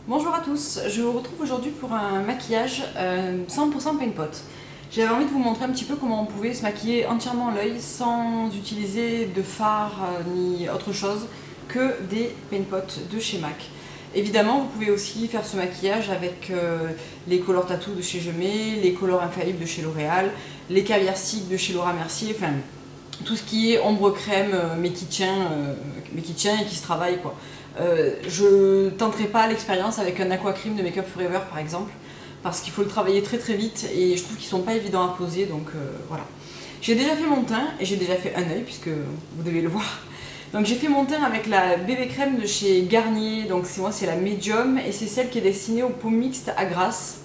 Bonjour à tous, je vous retrouve aujourd'hui pour un maquillage 100% Paint Pot. J'avais envie de vous montrer un petit peu comment on pouvait se maquiller entièrement l'œil sans utiliser de fard ni autre chose que des Paint Pot de chez MAC. Évidemment, vous pouvez aussi faire ce maquillage avec les Color Tattoo de chez Gemay, les Color Infaillibles de chez L'Oréal, les Caviar Stick de chez Laura Mercier, enfin tout ce qui est ombre crème mais qui tient et qui se travaille quoi. Je tenterai pas l'expérience avec un aqua cream de Make Up Forever par exemple parce qu'il faut le travailler très très vite et je trouve qu'ils sont pas évidents à poser donc voilà. J'ai déjà fait mon teint et j'ai déjà fait un œil puisque vous devez le voir. Donc j'ai fait mon teint avec la bébé crème de chez Garnier, donc moi c'est la médium et c'est celle qui est destinée aux peaux mixtes à grasse.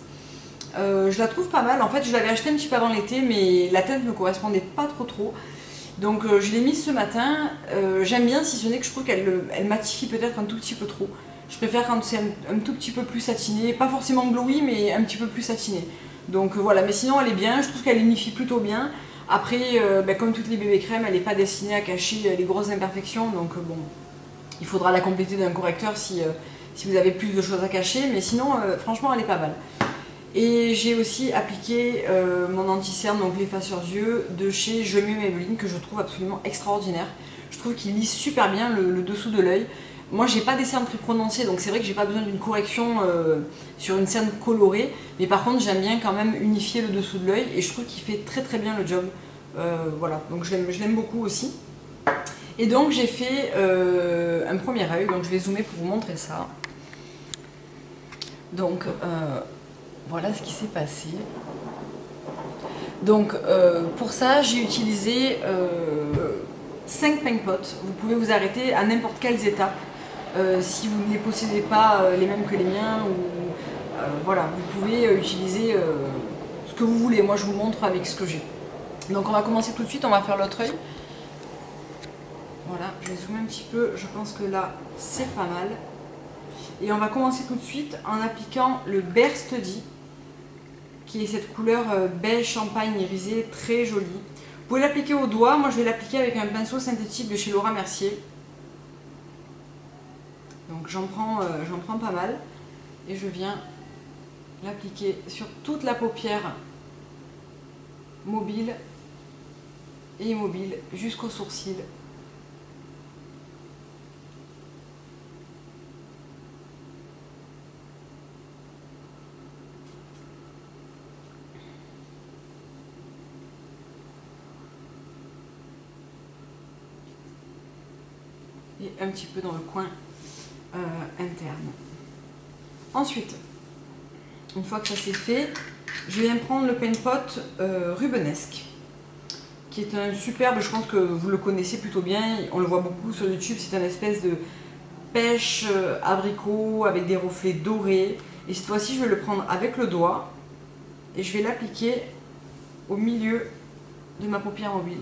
Je la trouve pas mal, en fait je l'avais achetée un petit peu avant l'été mais la teinte ne me correspondait pas trop. Donc je l'ai mise ce matin, j'aime bien si ce n'est que je trouve qu'elle matifie peut-être un tout petit peu trop. Je préfère quand c'est un tout petit peu plus satiné, pas forcément glowy mais un petit peu plus satiné. Donc voilà, mais sinon elle est bien, je trouve qu'elle unifie plutôt bien. Après, comme toutes les bébés crèmes, elle n'est pas destinée à cacher les grosses imperfections, donc bon, il faudra la compléter d'un correcteur si vous avez plus de choses à cacher, mais sinon franchement elle est pas mal. Et j'ai aussi appliqué mon anti-cerne, donc l'effaceur yeux de chez Je Mieux Maybelline, que je trouve absolument extraordinaire. Je trouve qu'il lisse super bien le dessous de l'œil. Moi j'ai pas des cernes très prononcées, donc c'est vrai que j'ai pas besoin d'une correction sur une cerne colorée, mais par contre j'aime bien quand même unifier le dessous de l'œil et je trouve qu'il fait très très bien le job. Voilà, donc je l'aime beaucoup aussi. Et donc j'ai fait un premier œil, donc je vais zoomer pour vous montrer ça. Donc voilà ce qui s'est passé. Donc pour ça j'ai utilisé 5 paint pots. Vous pouvez vous arrêter à n'importe quelles étapes si vous ne les possédez pas les mêmes que les miens ou voilà, vous pouvez utiliser ce que vous voulez. Moi je vous montre avec ce que j'ai. Donc on va commencer tout de suite, on va faire l'autre œil. Voilà, je vais zoomer un petit peu, je pense que là c'est pas mal. Et on va commencer tout de suite en appliquant le Bare Study, qui est cette couleur beige champagne irisé très jolie. Vous pouvez l'appliquer au doigt, moi je vais l'appliquer avec un pinceau synthétique de chez Laura Mercier. Donc j'en prends pas mal et je viens l'appliquer sur toute la paupière mobile et immobile jusqu'au sourcil. Et un petit peu dans le coin interne. Ensuite, une fois que ça c'est fait, je viens prendre le Paint Pot Rubenesque, qui est un superbe, je pense que vous le connaissez plutôt bien, on le voit beaucoup sur YouTube, c'est un espèce de pêche abricot avec des reflets dorés. Et cette fois-ci, je vais le prendre avec le doigt et je vais l'appliquer au milieu de ma paupière mobile.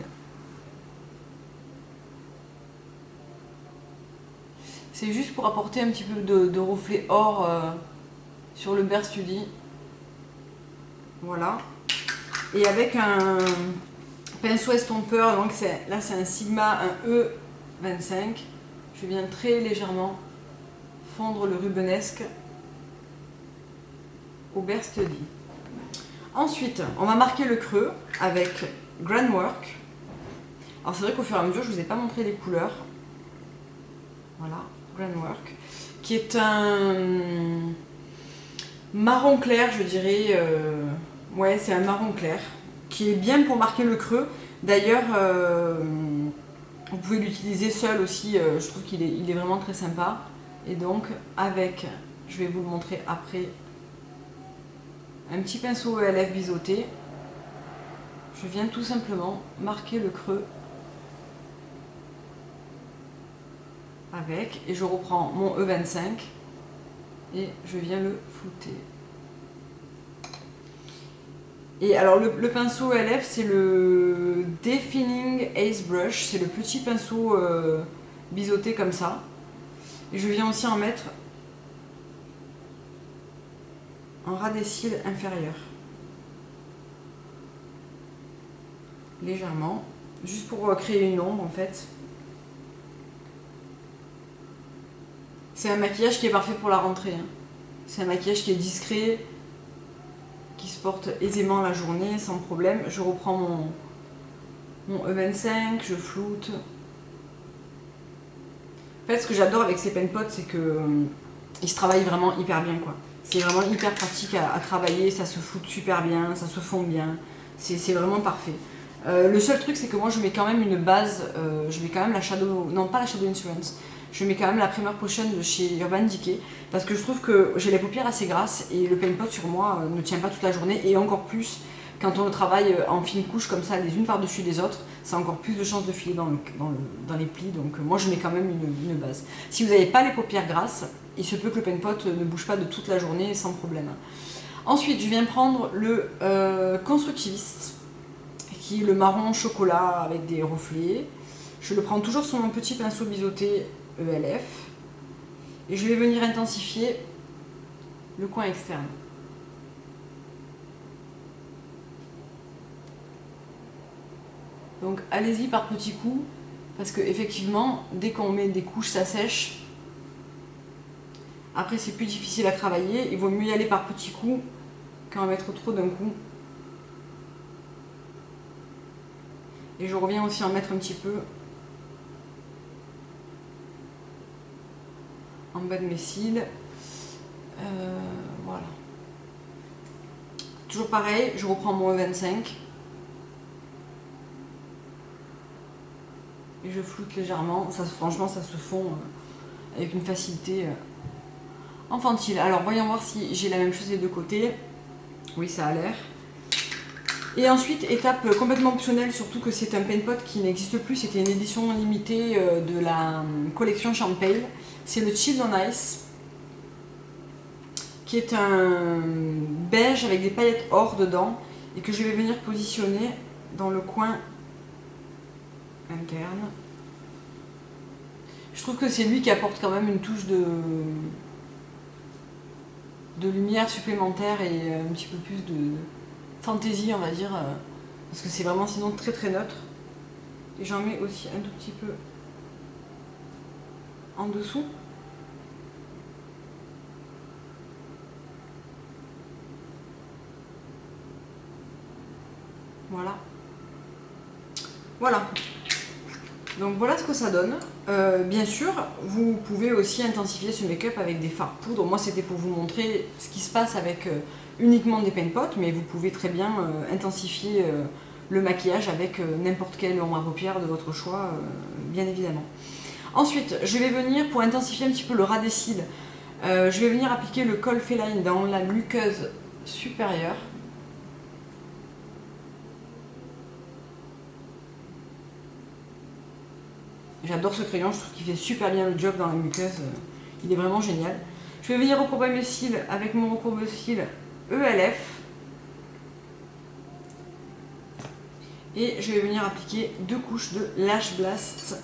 C'est juste pour apporter un petit peu de reflet or sur le Bare Study. Voilà. Et avec un pinceau estompeur, donc là c'est un Sigma, un E25, je viens très légèrement fondre le rubenesque au Bare Study. Ensuite, on va marquer le creux avec Grand Work. Alors c'est vrai qu'au fur et à mesure, je ne vous ai pas montré les couleurs. Voilà, Grand Work, qui est un marron clair, je dirais. Ouais, c'est un marron clair, qui est bien pour marquer le creux. D'ailleurs, vous pouvez l'utiliser seul aussi, je trouve qu'il est vraiment très sympa. Et donc, avec, je vais vous le montrer après, un petit pinceau à lèvres biseauté, je viens tout simplement marquer le creux avec, et je reprends mon E25 et je viens le flouter. Et alors le pinceau à lèvres, c'est le Defining Ace Brush, c'est le petit pinceau biseauté comme ça. Et je viens aussi en mettre en ras des cils inférieurs. Légèrement, juste pour créer une ombre en fait. C'est un maquillage qui est parfait pour la rentrée. Hein. C'est un maquillage qui est discret, qui se porte aisément la journée, sans problème. Je reprends mon E25, je floute. En fait, ce que j'adore avec ces pen pots, c'est que ils se travaillent vraiment hyper bien, quoi. C'est vraiment hyper pratique à travailler, ça se floute super bien, ça se fond bien. C'est vraiment parfait. Le seul truc, c'est que moi, je mets quand même une base, je mets quand même la Shadow... Non, pas la Shadow Insurance. Je mets quand même la Primer Potion de chez Urban Decay, parce que je trouve que j'ai les paupières assez grasses, et le pen pot sur moi ne tient pas toute la journée, et encore plus quand on le travaille en fine couche comme ça, les unes par-dessus les autres, ça a encore plus de chances de filer dans les plis, donc moi je mets quand même une base. Si vous n'avez pas les paupières grasses, il se peut que le pen pot ne bouge pas de toute la journée sans problème. Ensuite, je viens prendre le Constructivist, qui est le marron chocolat avec des reflets. Je le prends toujours sur mon petit pinceau biseauté ELF, et je vais venir intensifier le coin externe. Donc allez-y par petits coups, parce que effectivement, dès qu'on met des couches, ça sèche. Après, c'est plus difficile à travailler. Il vaut mieux y aller par petits coups qu'en mettre trop d'un coup. Et je reviens aussi en mettre un petit peu en bas de mes cils. Voilà. Toujours pareil, je reprends mon E25. Et je floute légèrement. Ça, franchement, ça se fond avec une facilité infantile. Alors, voyons voir si j'ai la même chose des deux côtés. Oui, ça a l'air. Et ensuite, étape complètement optionnelle, surtout que c'est un pen pot qui n'existe plus. C'était une édition limitée de la collection Champagne. C'est le Chill on Ice, qui est un beige avec des paillettes or dedans et que je vais venir positionner dans le coin interne. Je trouve que c'est lui qui apporte quand même une touche de lumière supplémentaire et un petit peu plus de fantaisie, on va dire, parce que c'est vraiment sinon très très neutre. Et j'en mets aussi un tout petit peu en dessous. Voilà. Voilà. Donc voilà ce que ça donne. Bien sûr, vous pouvez aussi intensifier ce make-up avec des fards poudre. Moi, c'était pour vous montrer ce qui se passe avec uniquement des pen pots, mais vous pouvez très bien intensifier le maquillage avec n'importe quel ombre à paupières de votre choix, bien évidemment. Ensuite, je vais venir, pour intensifier un petit peu le ras des cils, je vais venir appliquer le Kohl Feline dans la muqueuse supérieure. J'adore ce crayon, je trouve qu'il fait super bien le job dans la muqueuse, il est vraiment génial. Je vais venir recourber mes cils avec mon recourbe-cils ELF. Et je vais venir appliquer 2 couches de Lash Blast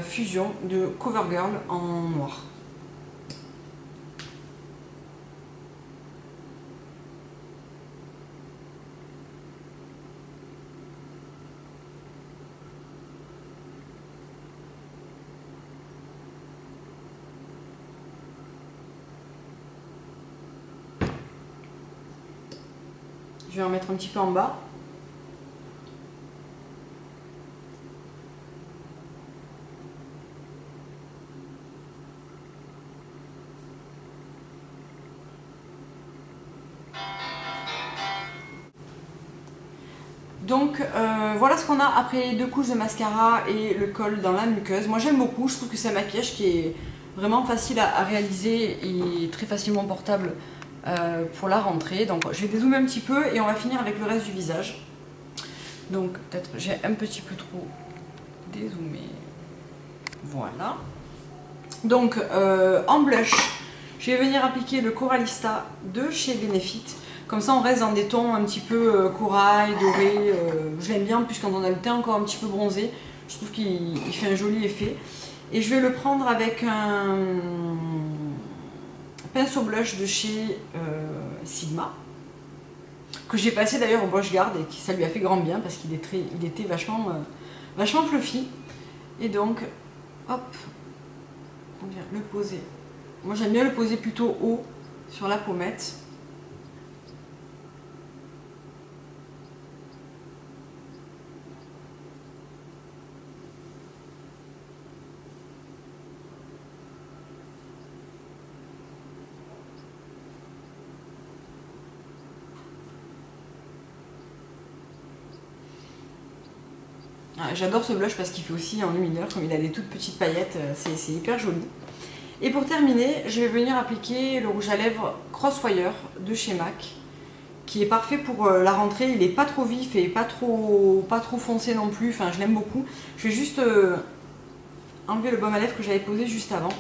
Fusion de CoverGirl en noir. Je vais en mettre un petit peu en bas. Donc voilà ce qu'on a après les 2 couches de mascara et le col dans la muqueuse. Moi j'aime beaucoup, je trouve que c'est un maquillage qui est vraiment facile à réaliser et très facilement portable pour la rentrée. Donc je vais dézoomer un petit peu et on va finir avec le reste du visage. Donc peut-être j'ai un petit peu trop dézoomé. Voilà. Donc en blush, je vais venir appliquer le Coralista de chez Benefit. Comme ça on reste dans des tons un petit peu corail, doré. Je l'aime bien, puisque quand on a le teint encore un petit peu bronzé, je trouve qu'il fait un joli effet. Et je vais le prendre avec un pinceau blush de chez Sigma, que j'ai passé d'ailleurs au Brush Guard et qui ça lui a fait grand bien parce qu'il était vachement fluffy. Et donc, hop, on vient le poser Moi j'aime bien le poser plutôt haut sur la pommette. J'adore ce blush parce qu'il fait aussi en lumineur, comme il a des toutes petites paillettes, c'est hyper joli. Et pour terminer, je vais venir appliquer le rouge à lèvres Crosswire de chez MAC, qui est parfait pour la rentrée. Il n'est pas trop vif et pas trop foncé non plus, enfin je l'aime beaucoup. Je vais juste enlever le baume à lèvres que j'avais posé juste avant.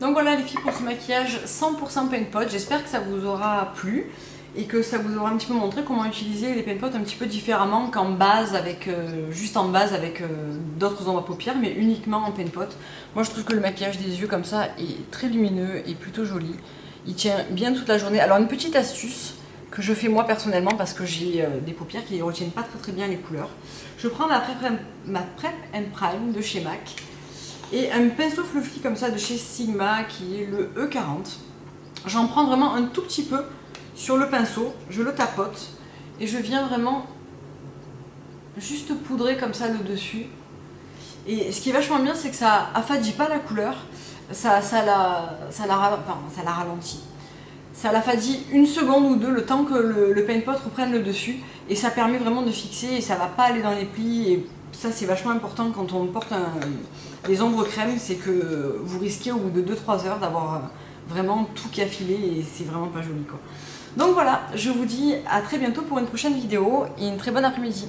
Donc voilà les filles pour ce maquillage 100% Paint Pot, j'espère que ça vous aura plu et que ça vous aura un petit peu montré comment utiliser les Paint Pot un petit peu différemment qu'en base avec, juste en base avec d'autres ombres à paupières, mais uniquement en Paint Pot. Moi je trouve que le maquillage des yeux comme ça est très lumineux et plutôt joli, il tient bien toute la journée. Alors une petite astuce que je fais moi personnellement parce que j'ai des paupières qui ne retiennent pas très bien les couleurs. Je prends ma Prep and Prime de chez MAC. Et un pinceau fluffy comme ça de chez Sigma qui est le E40. J'en prends vraiment un tout petit peu sur le pinceau, je le tapote et je viens vraiment juste poudrer comme ça le dessus. Et ce qui est vachement bien, c'est que ça affadit pas la couleur, ça la ralentit. Ça l'affadit une seconde ou deux, le temps que le Paint Pot reprenne le dessus. Et ça permet vraiment de fixer et ça va pas aller dans les plis. Et ça, c'est vachement important quand on porte des ombres crème, c'est que vous risquez au bout de 2-3 heures d'avoir vraiment tout qui a filé et c'est vraiment pas joli quoi. Donc voilà, je vous dis à très bientôt pour une prochaine vidéo et une très bonne après-midi.